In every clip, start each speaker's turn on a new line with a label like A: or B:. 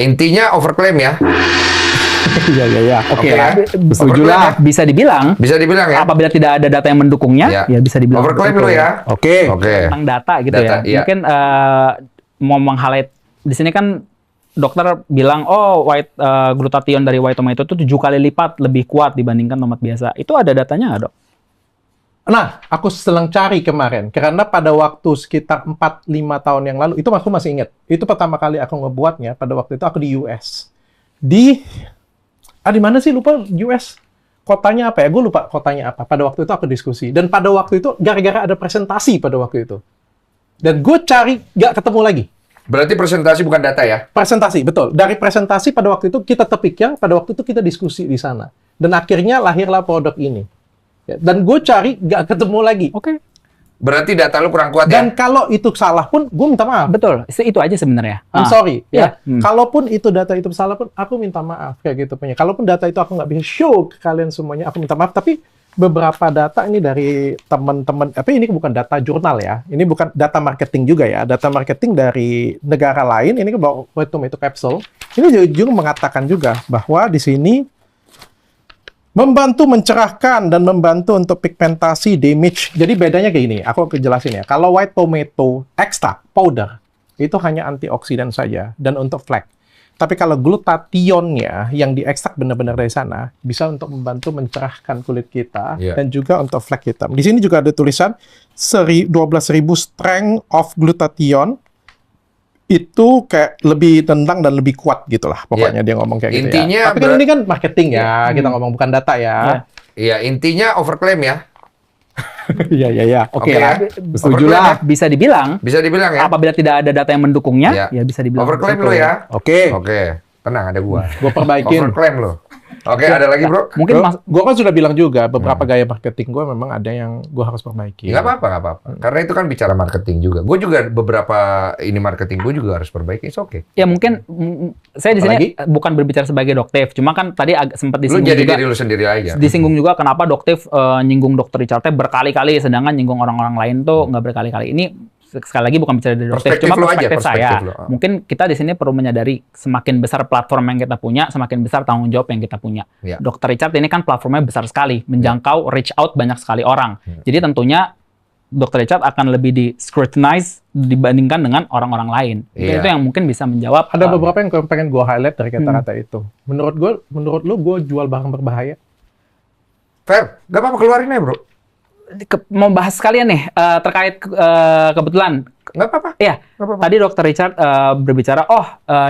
A: intinya overclaim ya.
B: Iya. Oke,
A: setuju lah.
B: Bisa dibilang
A: ya.
B: Apabila tidak ada data yang mendukungnya, ya bisa dibilang.
A: Overclaim lo ya.
B: Oke. Tentang data gitu ya.
A: Iya.
B: Mungkin mau meng-highlight di sini kan dokter bilang, white glutathione dari white tomato itu 7 kali lipat lebih kuat dibandingkan tomat biasa. Itu ada datanya nggak, Dok?
C: Nah, aku sedang cari kemarin. Karena pada waktu sekitar 4-5 tahun yang lalu, itu aku masih ingat. Itu pertama kali aku ngebuatnya, pada waktu itu aku di US. Di mana sih? Lupa US. Kotanya apa ya? Gue lupa kotanya apa. Pada waktu itu aku diskusi. Dan pada waktu itu, gara-gara ada presentasi pada waktu itu. Dan gue cari, nggak ketemu lagi.
A: Berarti presentasi bukan data ya?
C: Presentasi, betul. Dari presentasi pada waktu itu, kita terpikir, pada waktu itu kita diskusi di sana. Dan akhirnya lahirlah produk ini. Ya, dan gue cari, nggak ketemu lagi.
B: Oke.
A: Berarti data lu kurang kuat
C: Dan
A: ya?
C: kalau itu salah pun, gue minta maaf.
B: Betul, itu aja sebenarnya.
C: I'm sorry.
B: Ya.
C: Kalaupun itu data itu salah pun, aku minta maaf kayak gitu punya. Kalaupun data itu aku nggak bisa show ke kalian semuanya, aku minta maaf. Tapi beberapa data ini dari teman-teman, tapi ini bukan data jurnal ya. Ini bukan data marketing juga ya. Data marketing dari negara lain. Ini bahwa itu capsule. Ini juga mengatakan juga bahwa di sini membantu mencerahkan dan membantu untuk pigmentasi damage. Jadi bedanya kayak gini, aku jelasin ya. Kalau white tomato extract powder itu hanya antioksidan saja dan untuk flek. Tapi kalau glutathione-nya yang diekstrak benar-benar dari sana bisa untuk membantu mencerahkan kulit kita dan juga untuk flek hitam. Di sini juga ada tulisan 12.000 strength of glutathione. Itu kayak lebih tentang dan lebih kuat gitulah pokoknya dia ngomong kayak
A: intinya,
C: gitu ya. Tapi kan ini kan marketing ya, kita ngomong bukan data ya.
A: Iya, intinya overclaim ya.
C: Iya.
B: Oke. Setuju lah. Bisa dibilang
A: ya.
B: Apabila tidak ada data yang mendukungnya, ya bisa dibilang.
A: Overclaim lo ya.
C: Oke.
A: Tenang, ada gua.
C: Gua perbaikin.
A: Overclaim lo. Oke, ada lagi, Bro?
C: Mungkin gue kan sudah bilang juga, beberapa gaya marketing gue memang ada yang gue harus perbaiki.
A: Nggak apa-apa. Karena itu kan bicara marketing juga. Gue juga beberapa ini marketing gue juga harus perbaiki. It's okay.
B: Ya mungkin saya di sini bukan berbicara sebagai dokter, cuma kan tadi sempat disinggung
A: lu jadi
B: juga.
A: Diri lu sendiri aja.
B: Disinggung juga kenapa dokter nyinggung Dr. Richard berkali-kali, sedangkan nyinggung orang-orang lain tuh nggak berkali-kali. Ini sekali lagi bukan bicara dari dokter, cuma perspektif saya. Mungkin kita di sini perlu menyadari semakin besar platform yang kita punya, semakin besar tanggung jawab yang kita punya. Dr. Richard ini kan platformnya besar sekali, menjangkau reach out banyak sekali orang. Jadi tentunya Dr. Richard akan lebih di scrutinize dibandingkan dengan orang-orang lain. Itu yang mungkin bisa menjawab.
C: Ada beberapa yang pengen gue highlight dari kata-kata itu. Menurut lu gue jual barang berbahaya?
A: Fair, gak apa-apa keluarin aja, Bro.
B: Mau bahas sekalian nih terkait kebetulan.
A: Nggak apa-apa.
B: Iya. Tadi Dr. Richard berbicara,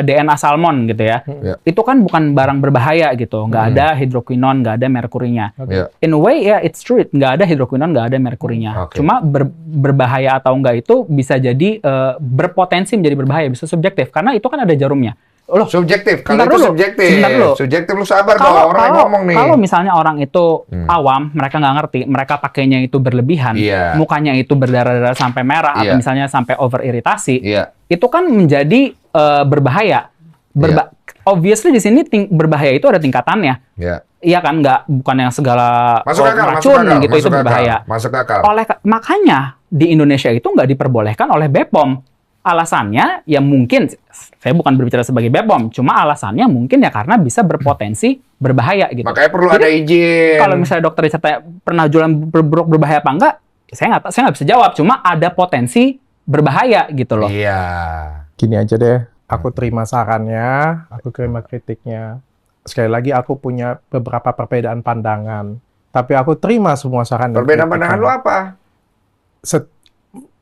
B: DNA salmon gitu ya. Itu kan bukan barang berbahaya gitu. Nggak ada hidroquinone, nggak ada merkurinya. In a way, ya it's true. Nggak ada hidroquinone, nggak ada merkurinya. Cuma berbahaya atau enggak itu bisa jadi berpotensi menjadi berbahaya. Bisa subjektif. Karena itu kan ada jarumnya.
A: Loh, subjektif. Kalau itu subjektif. Subjektif lu sabar dong, orang yang ngomong nih.
B: Kalau misalnya orang itu awam, mereka nggak ngerti, mereka pakainya itu berlebihan, mukanya itu berdarah-darah sampai merah, atau misalnya sampai overiritasi, itu kan menjadi berbahaya. Obviously di sini berbahaya itu ada tingkatannya. Iya kan, bukan yang segala racun gitu itu berbahaya.
A: Masuk akal.
B: Makanya di Indonesia itu nggak diperbolehkan oleh BPOM. Alasannya ya mungkin, saya bukan berbicara sebagai BPOM, cuma alasannya mungkin ya karena bisa berpotensi berbahaya gitu.
A: Makanya perlu ada izin.
B: Kalau misalnya dokter Richard pernah jualan produk berbahaya apa enggak, saya nggak bisa jawab. Cuma ada potensi berbahaya gitu loh.
A: Iya.
C: Gini aja deh, aku terima sarannya, aku terima kritiknya. Sekali lagi aku punya beberapa perbedaan pandangan, tapi aku terima semua saran.
A: Perbedaan pandangan lu apa?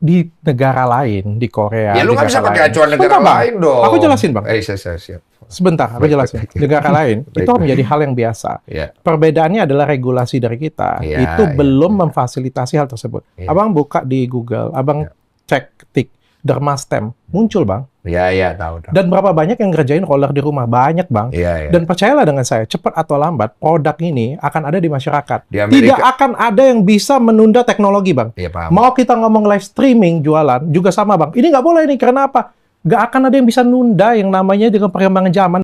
C: Di negara lain, di Korea.
A: Ya lu nggak bisa pakai acuan negara lain dong.
C: Aku jelasin, Bang.
A: Siap.
C: Sebentar, aku jelasin. Negara lain, itu menjadi hal yang biasa. Perbedaannya adalah regulasi dari kita. Itu belum memfasilitasi hal tersebut. Abang buka di Google, abang cek tik Dermastem, muncul, Bang.
A: Iya, tahu.
C: Dan berapa banyak yang ngerjain roller di rumah? Banyak, Bang. Dan percayalah dengan saya, cepat atau lambat, produk ini akan ada di masyarakat. Tidak akan ada yang bisa menunda teknologi, Bang. Mau kita ngomong live streaming, jualan, juga sama, Bang. Ini nggak boleh nih, karena apa? Nggak akan ada yang bisa nunda yang namanya dengan perkembangan zaman.